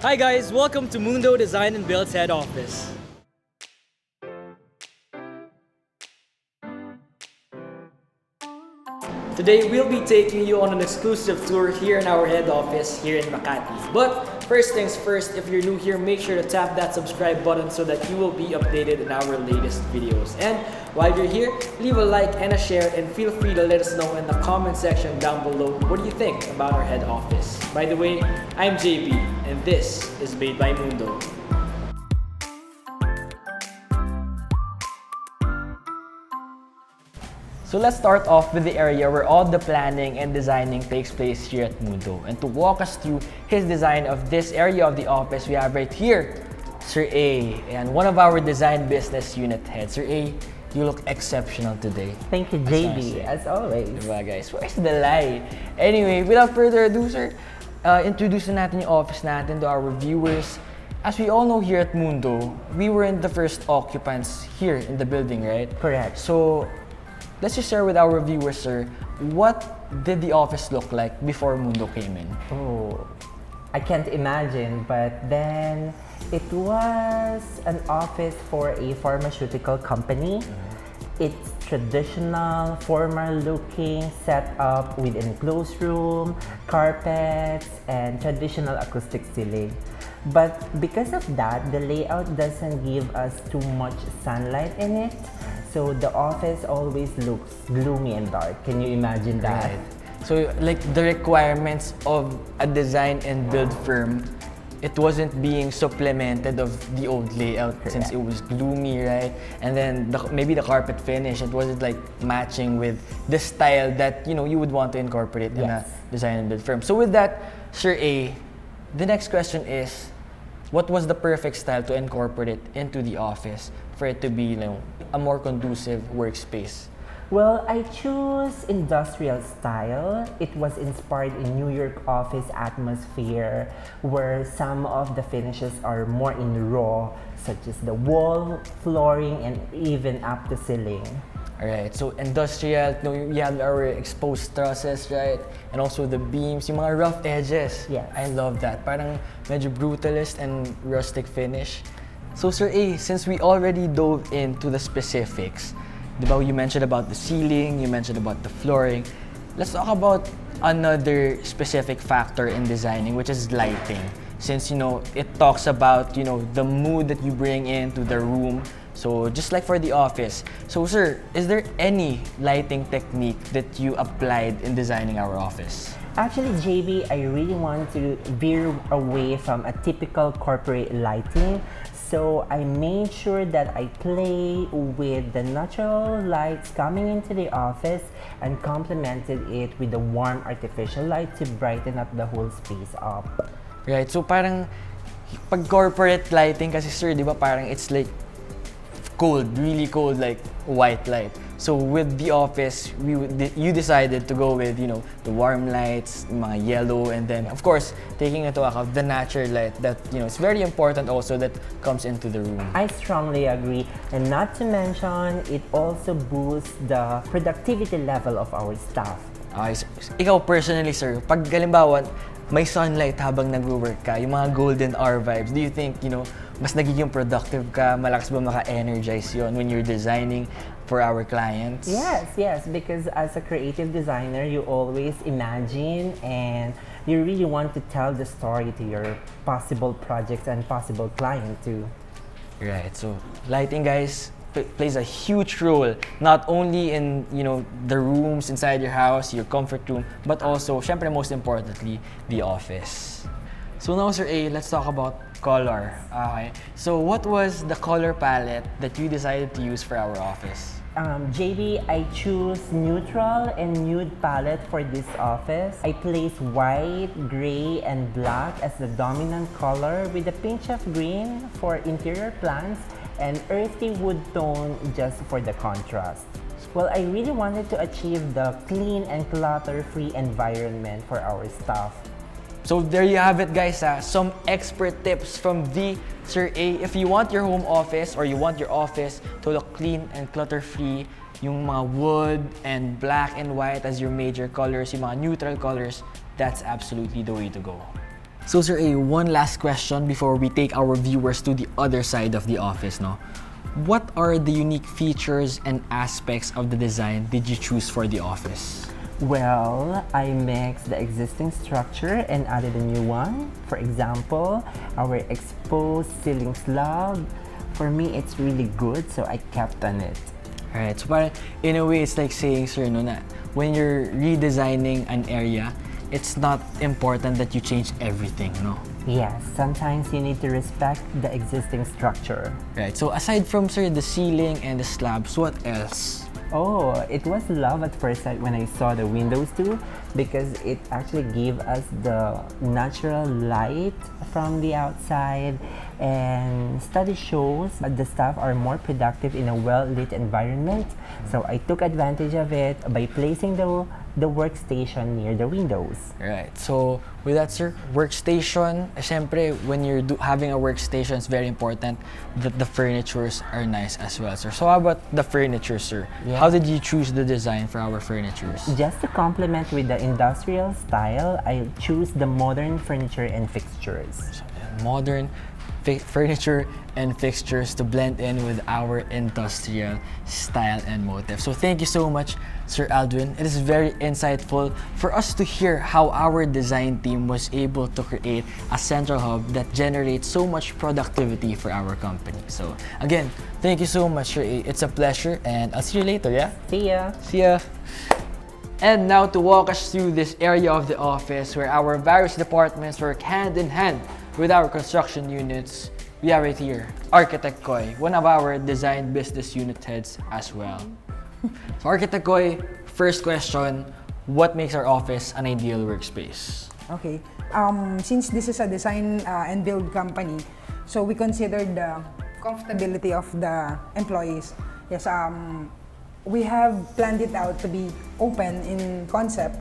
Hi guys, welcome to Mundo Design and Build's head office. Today we'll be taking you on an exclusive tour here in our head office here in Makati. But first things first, if you're new here, make sure to tap that subscribe button so that you will be updated in our latest videos. And while you're here, leave a like and a share, and feel free to let us know in the comment section down below what do you think about our head office. By the way, I'm JB and this is Made by Mundo. So let's start off with the area where all the planning and designing takes place here at Mundo. And to walk us through his design of this area of the office, we have right here, Sir A, and one of our design business unit heads. Sir A, you look exceptional today. Thank you, JB, as always. Diba guys? Where's the lie? Anyway, without further ado, sir, introduce natin yung office natin to our viewers. As we all know here at Mundo, we were in the first occupants here in the building, right? Correct. So, let's just share with our viewers, sir, what did the office look like before Mundo came in? Oh, I can't imagine, but then it was an office for a pharmaceutical company. It's traditional, formal-looking setup with enclosed room, carpets, and traditional acoustic ceiling. But because of that, the layout doesn't give us too much sunlight in it. So the office always looks gloomy and dark. Can you imagine that? Right. So like the requirements of a design and build firm, it wasn't being supplemented of the old layout. Correct. Since it was gloomy, right? And then maybe the carpet finish, it wasn't like matching with the style that you would want to incorporate in a design and build firm. So with that, Sir A, the next question is, what was the perfect style to incorporate into the office for it to be a more conducive workspace? Well, I choose industrial style. It was inspired in New York office atmosphere where some of the finishes are more in raw, such as the wall, flooring, and even up the ceiling. Alright, so industrial, we have our exposed trusses, right? And also the beams, yung mga rough edges. Yes. I love that. Parang medyo brutalist and rustic finish. So Sir A, since we already dove into the specifics, diba, you mentioned about the ceiling, you mentioned about the flooring. Let's talk about another specific factor in designing, which is lighting. Since it talks about the mood that you bring into the room. So just like for the office. So sir, is there any lighting technique that you applied in designing our office? Actually, JB, I really want to veer away from a typical corporate lighting. So I made sure that I play with the natural lights coming into the office and complemented it with the warm artificial light to brighten up the whole space up. Right, so parang pag corporate lighting kasi sir, di ba parang it's like cold, really cold, like white light. So with the office, you decided to go with the warm lights, mga yellow, and then of course taking into account the natural light that it's very important also that comes into the room. I strongly agree, and not to mention it also boosts the productivity level of our staff. Ikaw personally, sir, pag halimbawa may sunlight habang nagwo-work ka, yung mga golden hour vibes, do you think mas nagiging productive ka, malakas ba maka-energize yon when you're designing for our clients? Yes, because as a creative designer, you always imagine and you really want to tell the story to your possible projects and possible client too. Right, so lighting, guys, plays a huge role, not only in the rooms inside your house, your comfort room, but also, syempre most importantly, the office. So now, Sir A, let's talk about color. Okay. So what was the color palette that you decided to use for our office? JB, I choose neutral and nude palette for this office. I place white, gray, and black as the dominant color with a pinch of green for interior plants and earthy wood tone just for the contrast. Well, I really wanted to achieve the clean and clutter-free environment for our staff. So there you have it, guys. Some expert tips from the Sir A. If you want your home office or you want your office to look clean and clutter-free, yung mga wood and black and white as your major colors, yung mga neutral colors, that's absolutely the way to go. So Sir A, one last question before we take our viewers to the other side of the office, no? What are the unique features and aspects of the design did you choose for the office? Well, I mixed the existing structure and added a new one. For example, our exposed ceiling slab. For me, it's really good, so I kept on it. Alright, so parang in a way, it's like saying, sir, no, na when you're redesigning an area, it's not important that you change everything, no? Yes, sometimes you need to respect the existing structure. Right, so aside from, sir, the ceiling and the slabs, what else? Oh, it was love at first sight when I saw the windows too, because it actually gave us the natural light from the outside, and study shows that the staff are more productive in a well-lit environment. So I took advantage of it by placing the workstation near the windows. Right, so with that, sir, workstation, syempre, when you're having a workstation, it's very important that the furnitures are nice as well, sir. So how about the furniture, sir? Yeah. How did you choose the design for our furnitures? Just to complement with the industrial style, I choose the modern furniture and fixtures. So, modern furniture and fixtures to blend in with our industrial style and motif. So thank you so much, Sir Aldwin. It is very insightful for us to hear how our design team was able to create a central hub that generates so much productivity for our company. So again, thank you so much, Sir A. It's a pleasure, and I'll see you later, yeah? See ya! See ya! And now to walk us through this area of the office where our various departments work hand in hand with our construction units, we have right here Architect Koy, one of our design business unit heads as well. So Architect Koy, first question, what makes our office an ideal workspace? Okay. Since this is a design and build company, so we consider the comfortability of the employees. Yes, we have planned it out to be open in concept,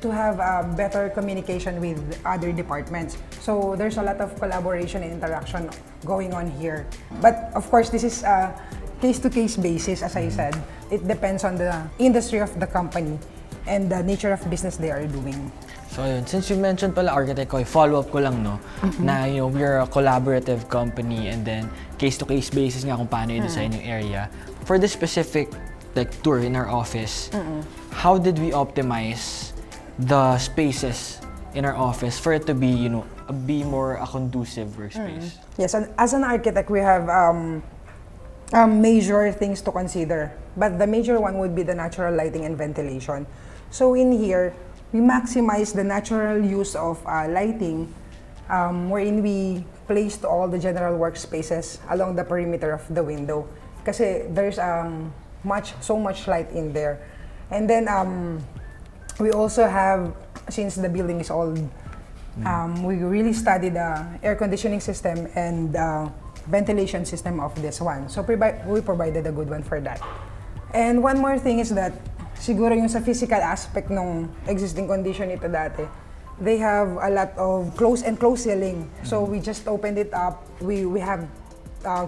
to have better communication with other departments. So there's a lot of collaboration and interaction going on here. But of course, this is a case-to-case basis, as I said. It depends on the industry of the company and the nature of business they are doing. So yun, since you mentioned pala Architect Koy, follow-up ko lang, no, na we're a collaborative company, and then case-to-case basis nga kung paano i-design yung area. For this specific tour in our office, how did we optimize the spaces in our office for it to be, be more a conducive workspace? Yes, and as an architect, we have major things to consider. But the major one would be the natural lighting and ventilation. So in here, we maximize the natural use of lighting, wherein we placed all the general workspaces along the perimeter of the window. Kasi there's so much light in there. And then we also have, since the building is old, we really studied the air conditioning system and ventilation system of this one. So we provided a good one for that. And one more thing is that, siguro yung sa physical aspect ng existing condition nito dati, they have a lot of close ceiling. So we just opened it up. We have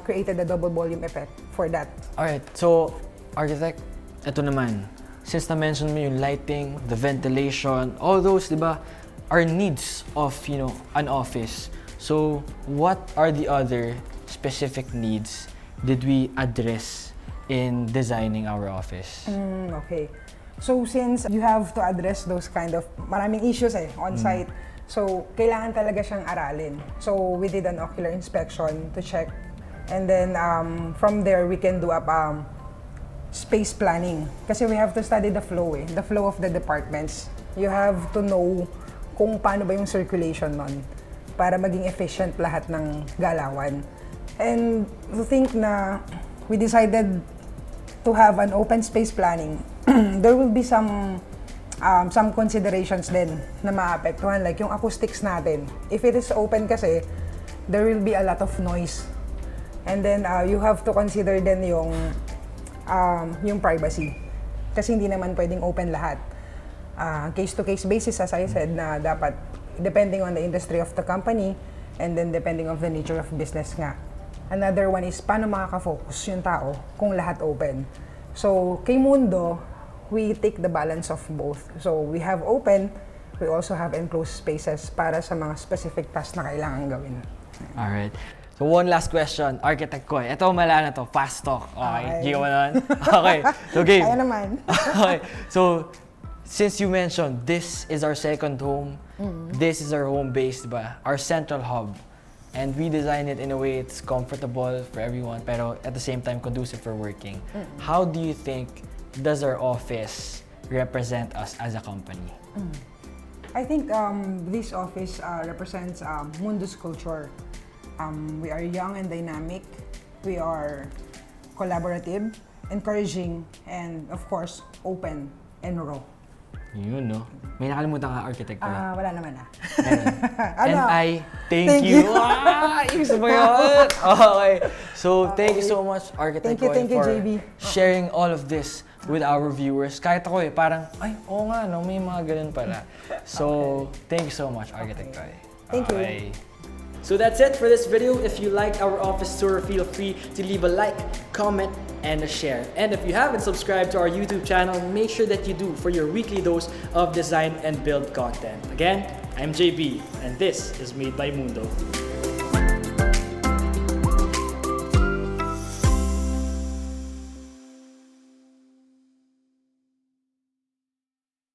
created a double volume effect for that. Alright, so Architect, ito naman. Since na-mention mo yung lighting, the ventilation, all those, di ba, are needs of, an office. So, what are the other specific needs did we address in designing our office? Okay. So, since you have to address those kind of maraming issues on site, so kailangan talaga siyang aralin. So, we did an ocular inspection to check. And then, from there, we can do up space planning. Kasi we have to study the flow of the departments. You have to know kung paano ba yung circulation nun para maging efficient lahat ng galawan. And to think na we decided to have an open space planning, there will be some considerations din na maapektuhan, like yung acoustics natin. If it is open kasi, there will be a lot of noise. And then you have to consider din yung privacy. Kasi hindi naman pwedeng open lahat. Case-to-case basis, as I said, na dapat depending on the industry of the company and then depending on the nature of business nga. Another one is paano makaka-focus yung tao kung lahat open. So, kay Mundo, we take the balance of both. So, we have open, we also have enclosed spaces para sa mga specific tasks na kailangan gawin. Alright. So one last question, architect ko. Ito mala na to, fast talk. Okay, Okay. Giga mo naman? Okay, so game. Kaya naman. Okay, so since you mentioned this is our second home, this is our home base, diba? Our central hub. And we design it in a way it's comfortable for everyone, pero at the same time conducive for working. How do you think does our office represent us as a company? I think this office represents Mundo's culture. We are young and dynamic. We are collaborative, encouraging, and of course, open and raw. Yun, no? May nakalimutan ka, architect ko. Wala naman And I thank you. Isa ba yun? Okay. So, thank you so much, Architect Koy, Thank you, for JB. sharing all of this with our viewers. Kahit ako parang, ay, oo nga, no, may mga ganun pala. So, thank you so much, Architect Koy. Thank you. Okay. So that's it for this video. If you liked our office tour, feel free to leave a like, comment, and a share. And if you haven't subscribed to our YouTube channel, make sure that you do for your weekly dose of design and build content. Again, I'm JB, and this is Made by Mundo.